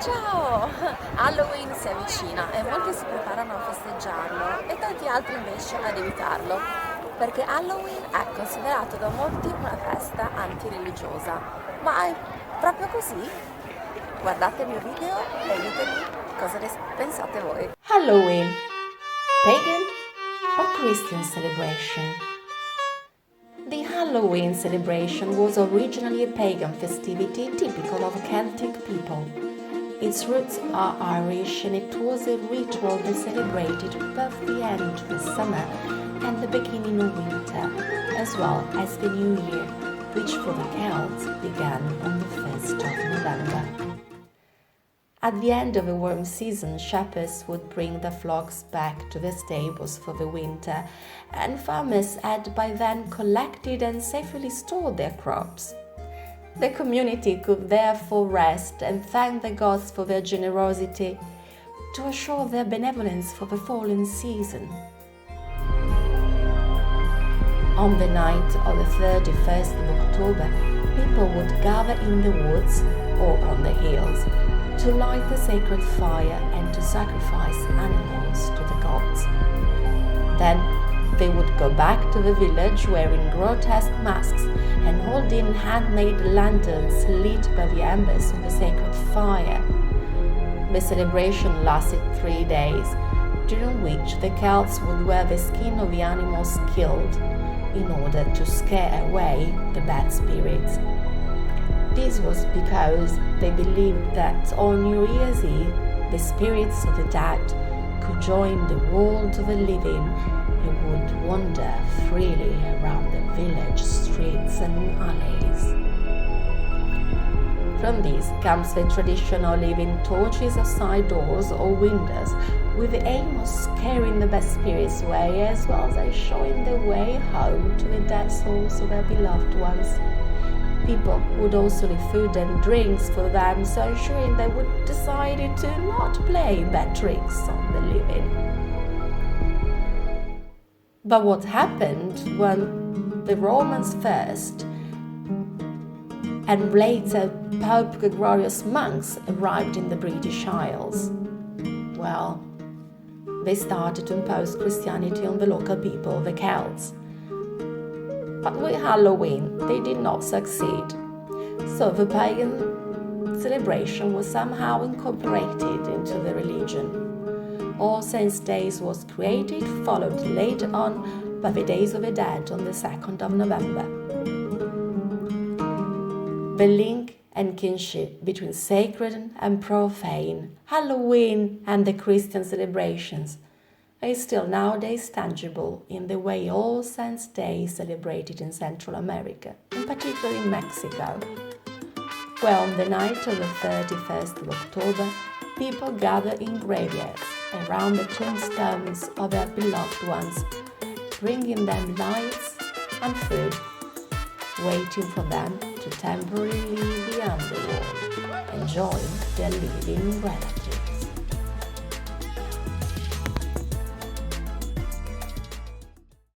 Ciao! Halloween si avvicina e molti si preparano a festeggiarlo e tanti altri invece ad evitarlo, perché Halloween è considerato da molti una festa antireligiosa. Ma è proprio così? Guardate il mio video e ditemi cosa ne pensate voi. Halloween, pagan or Christian celebration? The Halloween celebration was originally a pagan festivity typical of Celtic people. Its roots are Irish and it was a ritual that celebrated both the end of the summer and the beginning of winter, as well as the New Year, which for the Celts began on the 1st of November. At the end of the warm season, shepherds would bring their flocks back to the stables for the winter, and farmers had by then collected and safely stored their crops. The community could therefore rest and thank the gods for their generosity to assure their benevolence for the fallen season. On the night of the 31st of October, people would gather in the woods or on the hills to light the sacred fire and to sacrifice animals to the gods. Then they would go back to the village wearing grotesque masks and holding handmade lanterns lit by the embers of the sacred fire. The celebration lasted 3 days, during which the Celts would wear the skin of the animals killed in order to scare away the bad spirits. This was because they believed that on New Year's Eve, the spirits of the dead could join the world of the living and would wander freely around the village streets and alleys. From this comes the tradition of leaving torches outside doors or windows with the aim of scaring the bad spirits away, as well as showing the way home to the dead souls of their beloved ones. People would also leave food and drinks for them, so ensuring they would decide to not play bad tricks on the living. But what happened when the Romans first and later Pope Gregorius monks arrived in the British Isles? Well, they started to impose Christianity on the local people, the Celts. But with Halloween, they did not succeed. So the pagan celebration was somehow incorporated into the religion. All Saints' Days was created, followed later on by the Days of the Dead on the 2nd of November. The link and kinship between sacred and profane, Halloween and the Christian celebrations, is still nowadays tangible in the way All Saints' Day is celebrated in Central America, in particular in Mexico, where on the night of the 31st of October, people gather in graveyards around the tombstones of their beloved ones, bringing them lights and food, waiting for them to temporarily leave the underworld and join their living relatives.